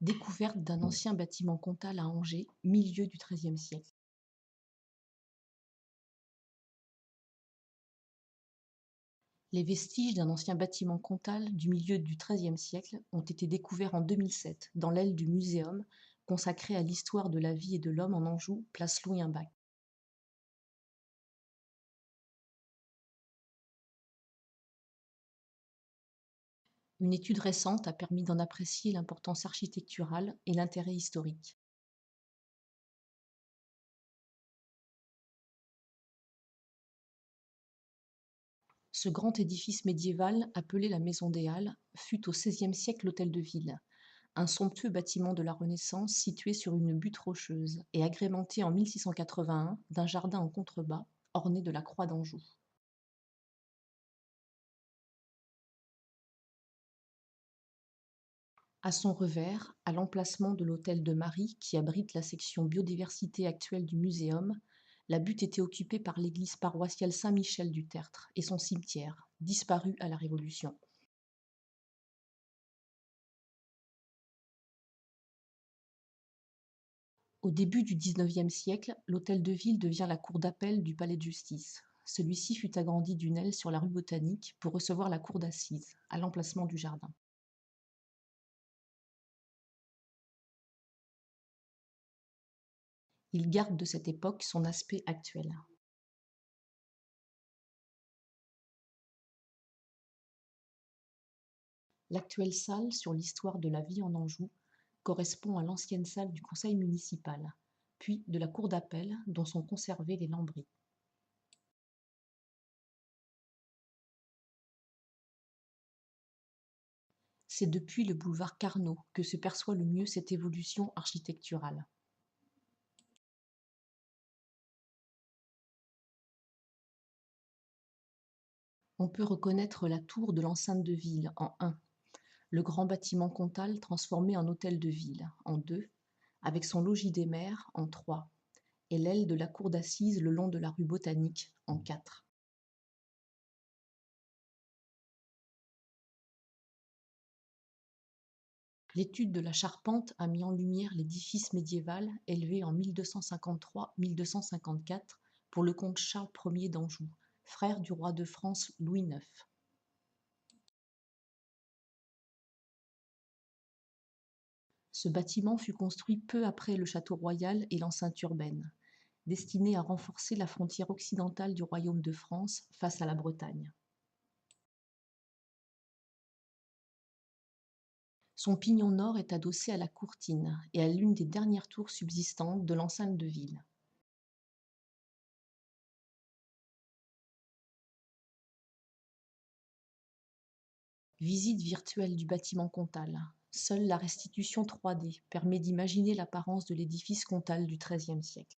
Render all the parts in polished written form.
Découverte d'un ancien bâtiment comtal à Angers, milieu du XIIIe siècle. Les vestiges d'un ancien bâtiment comtal du milieu du XIIIe siècle ont été découverts en 2007 dans l'aile du muséum consacré à l'histoire de la vie et de l'homme en Anjou, place Louis Imbach. Une étude récente a permis d'en apprécier l'importance architecturale et l'intérêt historique. Ce grand édifice médiéval, appelé la Maison des Halles, fut au XVIe siècle l'hôtel de ville, un somptueux bâtiment de la Renaissance situé sur une butte rocheuse et agrémenté en 1681 d'un jardin en contrebas orné de la croix d'Anjou. À son revers, à l'emplacement de l'hôtel de Marie qui abrite la section biodiversité actuelle du muséum, la butte était occupée par l'église paroissiale Saint-Michel du Tertre et son cimetière, disparu à la Révolution. Au début du XIXe siècle, l'hôtel de ville devient la cour d'appel du palais de justice. Celui-ci fut agrandi d'une aile sur la rue Botanique pour recevoir la cour d'assises, à l'emplacement du jardin. Il garde de cette époque son aspect actuel. L'actuelle salle sur l'histoire de la vie en Anjou correspond à l'ancienne salle du conseil municipal, puis de la cour d'appel dont sont conservés les lambris. C'est depuis le boulevard Carnot que se perçoit le mieux cette évolution architecturale. On peut reconnaître la tour de l'enceinte de ville en 1, le grand bâtiment comtal transformé en hôtel de ville en 2, avec son logis des maires en 3, et l'aile de la cour d'assises le long de la rue Botanique en 4. L'étude de la charpente a mis en lumière l'édifice médiéval élevé en 1253-1254 pour le comte Charles Ier d'Anjou, frère du roi de France Louis IX. Ce bâtiment fut construit peu après le château royal et l'enceinte urbaine, destiné à renforcer la frontière occidentale du royaume de France face à la Bretagne. Son pignon nord est adossé à la courtine et à l'une des dernières tours subsistantes de l'enceinte de ville. Visite virtuelle du bâtiment comtal. Seule la restitution 3D permet d'imaginer l'apparence de l'édifice comtal du XIIIe siècle.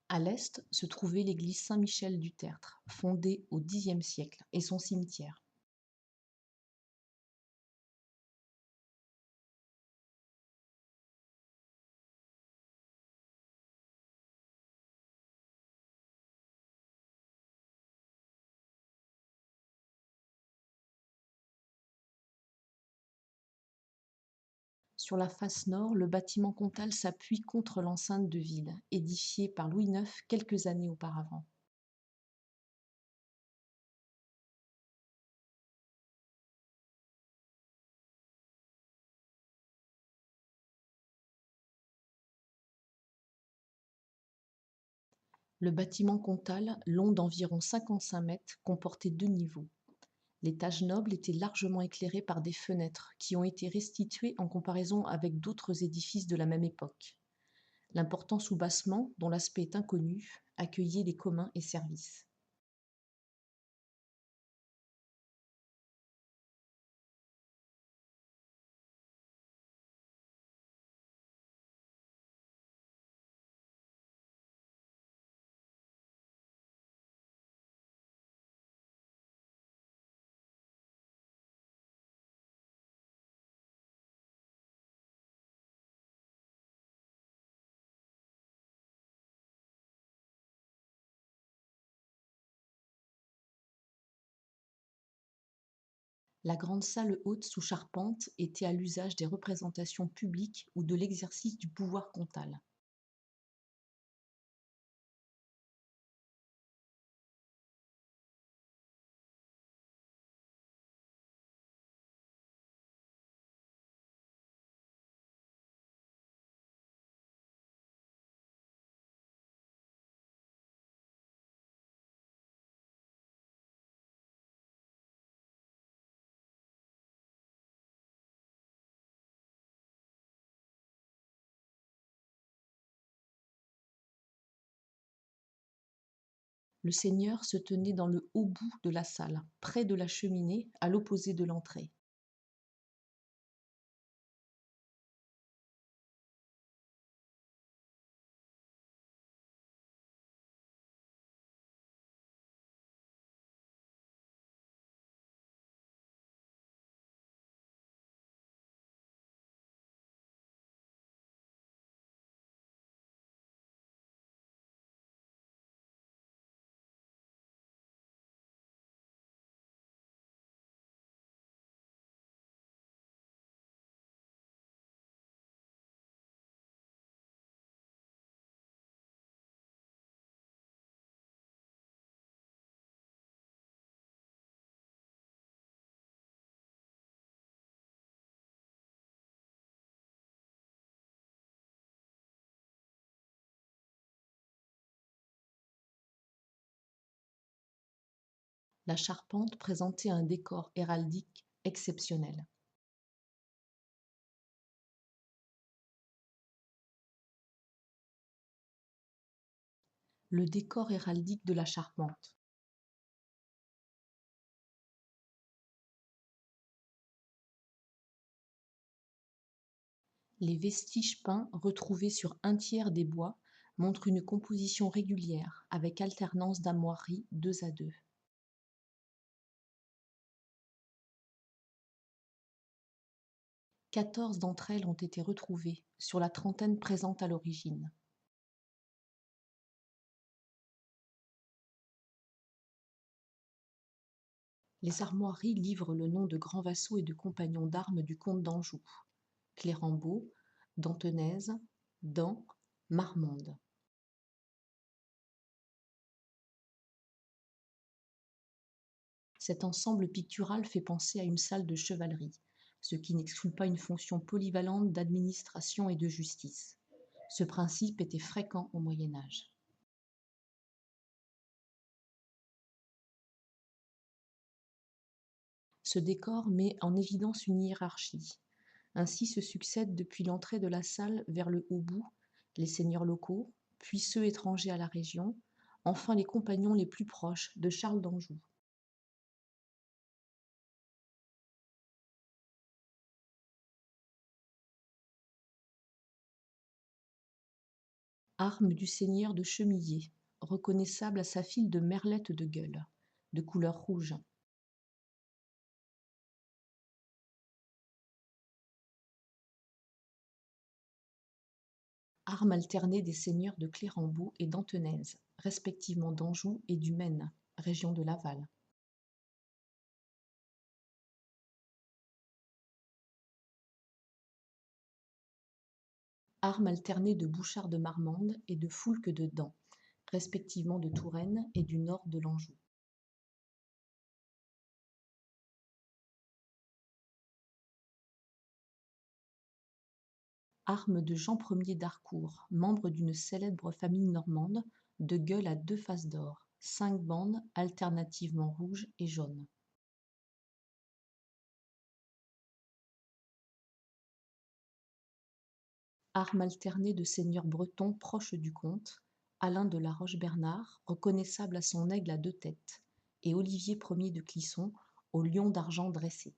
À l'est se trouvait l'église Saint-Michel du Tertre, fondée au Xe siècle, et son cimetière. Sur la face nord, le bâtiment comtal s'appuie contre l'enceinte de ville, édifiée par Louis IX quelques années auparavant. Le bâtiment comtal, long d'environ 55 mètres, comportait 2 niveaux. L'étage noble était largement éclairé par des fenêtres qui ont été restituées en comparaison avec d'autres édifices de la même époque. L'important soubassement, dont l'aspect est inconnu, accueillait les communs et services. La grande salle haute sous charpente était à l'usage des représentations publiques ou de l'exercice du pouvoir comtal. Le seigneur se tenait dans le haut bout de la salle, près de la cheminée, à l'opposé de l'entrée. La charpente présentait un décor héraldique exceptionnel. Le décor héraldique de la charpente. Les vestiges peints retrouvés sur un tiers des bois montrent une composition régulière avec alternance d'armoiries 2 à 2. 14 d'entre elles ont été retrouvées sur la trentaine présente à l'origine. Les armoiries livrent le nom de grands vassaux et de compagnons d'armes du comte d'Anjou: Clérambault, Dantenaise, Dan, Marmande. Cet ensemble pictural fait penser à une salle de chevalerie, ce qui n'exclut pas une fonction polyvalente d'administration et de justice. Ce principe était fréquent au Moyen Âge. Ce décor met en évidence une hiérarchie. Ainsi se succèdent depuis l'entrée de la salle vers le haut bout les seigneurs locaux, puis ceux étrangers à la région, enfin les compagnons les plus proches de Charles d'Anjou. Arme du seigneur de Chemillé, reconnaissable à sa file de merlettes de gueule, de couleur rouge. Armes alternées des seigneurs de Clérambault et d'Antenaise, respectivement d'Anjou et du Maine, région de Laval. Armes alternées de Bouchard de Marmande et de Foulques de Dan, respectivement de Touraine et du nord de l'Anjou. Armes de Jean Ier d'Harcourt, membre d'une célèbre famille normande, de gueules à 2 faces d'or, 5 bandes alternativement rouges et jaunes. Arme alternée de seigneurs bretons proches du comte, Alain de la Roche-Bernard, reconnaissable à son aigle à deux têtes, et Olivier Ier de Clisson, au lion d'argent dressé.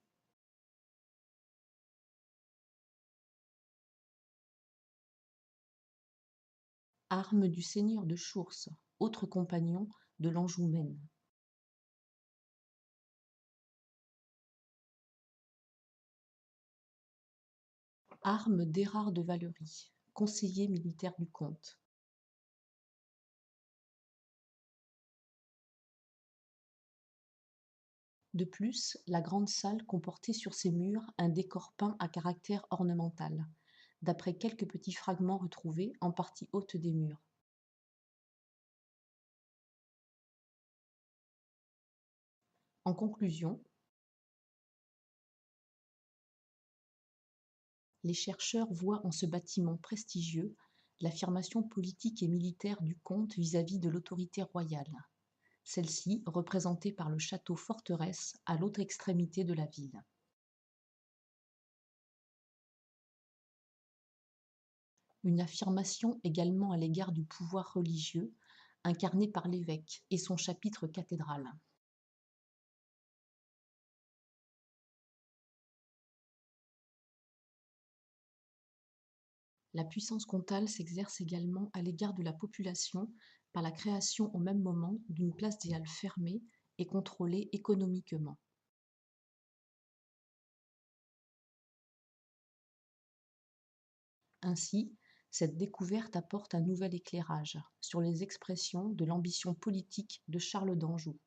Arme du seigneur de Chours, autre compagnon de l'Anjou-Maine. Arme d'Érard de Valery, conseiller militaire du comte. De plus, la grande salle comportait sur ses murs un décor peint à caractère ornemental, d'après quelques petits fragments retrouvés en partie haute des murs. En conclusion, les chercheurs voient en ce bâtiment prestigieux l'affirmation politique et militaire du comte vis-à-vis de l'autorité royale, celle-ci représentée par le château-forteresse à l'autre extrémité de la ville. Une affirmation également à l'égard du pouvoir religieux, incarné par l'évêque et son chapitre cathédral. La puissance comtale s'exerce également à l'égard de la population par la création au même moment d'une place des Halles fermée et contrôlée économiquement. Ainsi, cette découverte apporte un nouvel éclairage sur les expressions de l'ambition politique de Charles d'Anjou.